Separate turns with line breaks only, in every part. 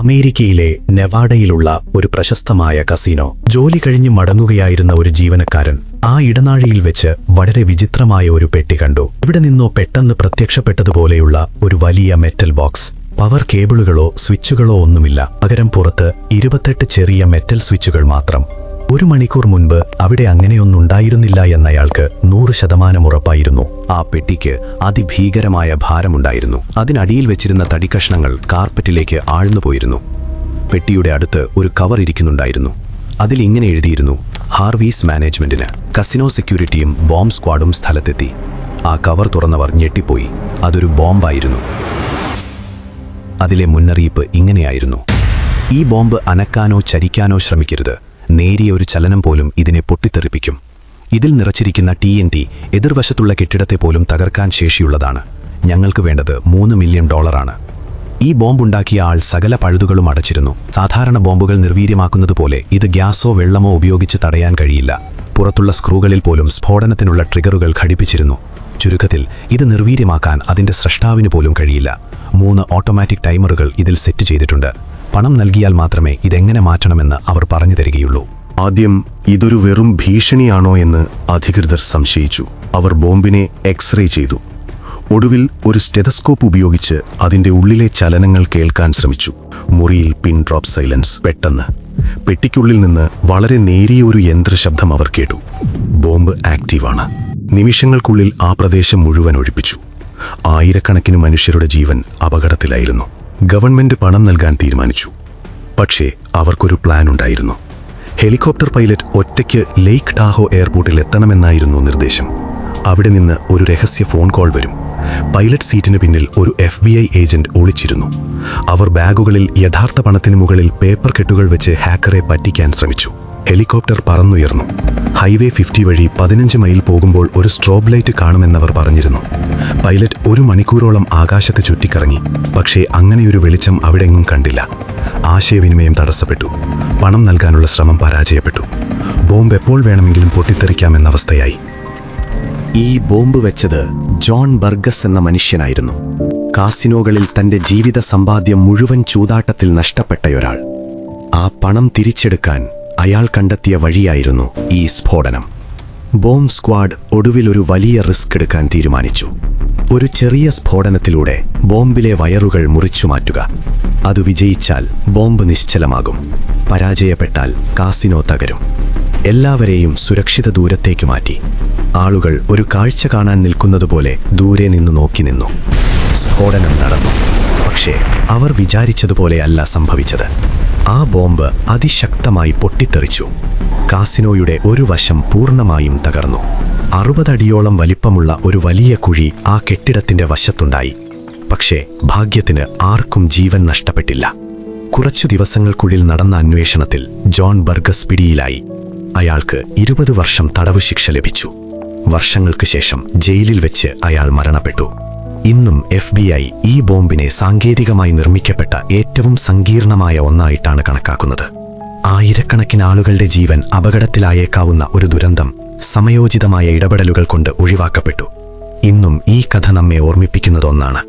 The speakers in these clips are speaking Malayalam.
അമേരിക്കയിലെ നെവാഡയിലുള്ള ഒരു പ്രശസ്തമായ കസിനോ. ജോലി കഴിഞ്ഞ് മടങ്ങുകയായിരുന്ന ഒരു ജീവനക്കാരൻ ആ ഇടനാഴിയിൽ വെച്ച് വളരെ വിചിത്രമായ ഒരു പെട്ടി കണ്ടു. ഇവിടെ നിന്നോ പെട്ടെന്ന് പ്രത്യക്ഷപ്പെട്ടതുപോലെയുള്ള ഒരു വലിയ മെറ്റൽ ബോക്സ്. പവർ കേബിളുകളോ സ്വിച്ചുകളോ ഒന്നുമില്ല. പകരം പുറത്ത് 28 ചെറിയ മെറ്റൽ സ്വിച്ചുകൾ മാത്രം. 1 മണിക്കൂർ മുൻപ് അവിടെ അങ്ങനെയൊന്നുണ്ടായിരുന്നില്ല എന്നയാൾക്ക് 100% ഉറപ്പായിരുന്നു.
ആ പെട്ടിക്ക് അതിഭീകരമായ ഭാരമുണ്ടായിരുന്നു. അതിനടിയിൽ വെച്ചിരുന്ന തടിക്കഷ്ണങ്ങൾ കാർപ്പറ്റിലേക്ക് ആഴ്ന്നുപോയിരുന്നു. പെട്ടിയുടെ അടുത്ത് ഒരു കവർ ഇരിക്കുന്നുണ്ടായിരുന്നു. അതിൽ ഇങ്ങനെ എഴുതിയിരുന്നു: ഹാർവീസ് മാനേജ്മെന്റിന്. കസിനോ സെക്യൂരിറ്റിയും ബോംബ് സ്ക്വാഡും സ്ഥലത്തെത്തി. ആ കവർ തുറന്നവർ ഞെട്ടിപ്പോയി. അതൊരു ബോംബായിരുന്നു. അതിലെ മുന്നറിയിപ്പ് ഇങ്ങനെയായിരുന്നു: ഈ ബോംബ് അനക്കാനോ ചരിക്കാനോ ശ്രമിക്കരുത്. നേരിയ ഒരു ചലനം പോലും ഇതിനെ പൊട്ടിത്തെറിപ്പിക്കും. ഇതിൽ നിറച്ചിരിക്കുന്ന TNT എതിർവശത്തുള്ള കെട്ടിടത്തെ പോലും തകർക്കാൻ ശേഷിയുള്ളതാണ്. ഞങ്ങൾക്ക് വേണ്ടത് $3 മില്യൺ. ഈ ബോംബുണ്ടാക്കിയ ആൾ സകല പഴുതുകളും അടച്ചിരുന്നു. സാധാരണ ബോംബുകൾ നിർവീര്യമാക്കുന്നതുപോലെ ഇത് ഗ്യാസോ വെള്ളമോ ഉപയോഗിച്ച് തടയാൻ കഴിയില്ല. പുറത്തുള്ള സ്ക്രൂകളിൽ പോലും സ്ഫോടനത്തിനുള്ള ട്രിഗറുകൾ ഘടിപ്പിച്ചിരുന്നു. ചുരുക്കത്തിൽ ഇത് നിർവീര്യമാക്കാൻ അതിന്റെ സ്രഷ്ടാവിന് പോലും കഴിയില്ല. 3 ഓട്ടോമാറ്റിക് ടൈമറുകൾ ഇതിൽ സെറ്റ് ചെയ്തിട്ടുണ്ട്. പണം നൽകിയാൽ മാത്രമേ ഇതെങ്ങനെ മാറ്റണമെന്ന് അവർ പറഞ്ഞു തരികയുള്ളൂ.
ആദ്യം ഇതൊരു വെറും ഭീഷണിയാണോ എന്ന് അധികൃതർ സംശയിച്ചു. അവർ ബോംബിനെ എക്സ്റേ ചെയ്തു. ഒടുവിൽ ഒരു സ്റ്റെതസ്കോപ്പ് ഉപയോഗിച്ച് അതിന്റെ ഉള്ളിലെ ചലനങ്ങൾ കേൾക്കാൻ ശ്രമിച്ചു. മുറിയിൽ പിൻ ഡ്രോപ്പ് സൈലൻസ്. പെട്ടെന്ന് പെട്ടിക്കുള്ളിൽ നിന്ന് വളരെ നേരിയ ഒരു യന്ത്രശബ്ദം അവർ കേട്ടു. ബോംബ് ആക്റ്റീവാണ്. നിമിഷങ്ങൾക്കുള്ളിൽ ആ പ്രദേശം മുഴുവൻ ഒഴിപ്പിച്ചു. ആയിരക്കണക്കിന് മനുഷ്യരുടെ ജീവൻ അപകടത്തിലായിരുന്നു. ഗവൺമെന്റ് പണം നൽകാൻ തീരുമാനിച്ചു. പക്ഷേ അവർക്കൊരു പ്ലാൻ ഉണ്ടായിരുന്നു. ഹെലികോപ്റ്റർ പൈലറ്റ് ഒറ്റയ്ക്ക് ലേക്ക് ടാഹോ എയർപോർട്ടിൽ എത്തണമെന്നായിരുന്നു നിർദ്ദേശം. അവിടെ നിന്ന് ഒരു രഹസ്യ ഫോൺ കോൾ വരും. പൈലറ്റ് സീറ്റിന് പിന്നിൽ ഒരു FBI ഏജന്റ് ഒളിച്ചിരുന്നു. അവർ ബാഗുകളിൽ യഥാർത്ഥ പണത്തിന് മുകളിൽ പേപ്പർ കെട്ടുകൾ വെച്ച് ഹാക്കറെ പറ്റിക്കാൻ ശ്രമിച്ചു. ഹെലികോപ്റ്റർ പറന്നുയർന്നു. ഹൈവേ 50 വഴി 15 മൈൽ പോകുമ്പോൾ ഒരു സ്ട്രോബ് ലൈറ്റ് കാണുമെന്നവർ പറഞ്ഞിരുന്നു. പൈലറ്റ് 1 മണിക്കൂറോളം ആകാശത്ത് ചുറ്റിക്കറങ്ങി. പക്ഷേ അങ്ങനെയൊരു വെളിച്ചം അവിടെങ്ങും കണ്ടില്ല. ആശയവിനിമയം തടസ്സപ്പെട്ടു. പണം നൽകാനുള്ള ശ്രമം പരാജയപ്പെട്ടു. ബോംബ് എപ്പോൾ വേണമെങ്കിലും പൊട്ടിത്തെറിക്കാമെന്ന അവസ്ഥയായി.
ഈ ബോംബ് വെച്ചത് ജോൺ ബർഗസ് എന്ന മനുഷ്യനായിരുന്നു. കാസിനോകളിൽ തന്റെ ജീവിത സമ്പാദ്യം മുഴുവൻ ചൂതാട്ടത്തിൽ നഷ്ടപ്പെട്ടയൊരാൾ. ആ പണം തിരിച്ചെടുക്കാൻ അയാൾ കണ്ടെത്തിയ വഴിയായിരുന്നു ഈ സ്ഫോടനം. ബോംബ് സ്ക്വാഡ് ഒടുവിൽ ഒരു വലിയ റിസ്ക് എടുക്കാൻ തീരുമാനിച്ചു. ഒരു ചെറിയ സ്ഫോടനത്തിലൂടെ ബോംബിലെ വയറുകൾ മുറിച്ചുമാറ്റുക. അത് വിജയിച്ചാൽ ബോംബ് നിശ്ചലമാകും. പരാജയപ്പെട്ടാൽ കാസിനോ തകരും. എല്ലാവരെയും സുരക്ഷിത ദൂരത്തേക്ക് മാറ്റി. ആളുകൾ ഒരു കാഴ്ച കാണാൻ നിൽക്കുന്നതുപോലെ ദൂരെ നിന്ന് നോക്കി നിന്നു. സ്ഫോടനം നടന്നു. പക്ഷേ അവർ വിചാരിച്ചതുപോലെയല്ല സംഭവിച്ചത്. ആ ബോംബ് അതിശക്തമായി പൊട്ടിത്തെറിച്ചു. കാസിനോയുടെ ഒരു വശം പൂർണ്ണമായും തകർന്നു. 60 അടിയോളം വലിപ്പമുള്ള ഒരു വലിയ കുഴി ആ കെട്ടിടത്തിന്റെ വശത്തുണ്ടായി. പക്ഷേ ഭാഗ്യത്തിന് ആർക്കും ജീവൻ നഷ്ടപ്പെട്ടില്ല. കുറച്ചു ദിവസങ്ങൾക്കുള്ളിൽ നടന്ന അന്വേഷണത്തിൽ ജോൺ ബർഗസ് പിടിയിലായി. അയാൾക്ക് 20 വർഷം തടവ് ശിക്ഷ ലഭിച്ചു. വർഷങ്ങൾക്ക് ശേഷം ജയിലിൽ വെച്ച് അയാൾ മരണപ്പെട്ടു. ഇന്നും FBI ഈ ബോംബിനെ സാങ്കേതികമായി നിർമ്മിക്കപ്പെട്ട ഏറ്റവും സങ്കീർണമായ ഒന്നായിട്ടാണ് കണക്കാക്കുന്നത്. ആയിരക്കണക്കിന് ആളുകളുടെ ജീവൻ അപകടത്തിലായേക്കാവുന്ന ഒരു ദുരന്തം സമയോചിതമായ ഇടപെടലുകൾ കൊണ്ട് ഒഴിവാക്കപ്പെട്ടു. ഇന്നും ഈ കഥ നമ്മെ ഓർമ്മിപ്പിക്കുന്നതൊന്നാണ്: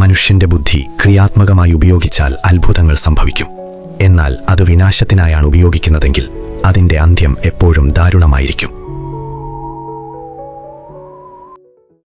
മനുഷ്യന്റെ ബുദ്ധി ക്രിയാത്മകമായി ഉപയോഗിച്ചാൽ അത്ഭുതങ്ങൾ സംഭവിക്കും. എന്നാൽ അത് വിനാശത്തിനായാണ് ഉപയോഗിക്കുന്നതെങ്കിൽ അതിന്റെ അന്ത്യം എപ്പോഴും ദാരുണമായിരിക്കും.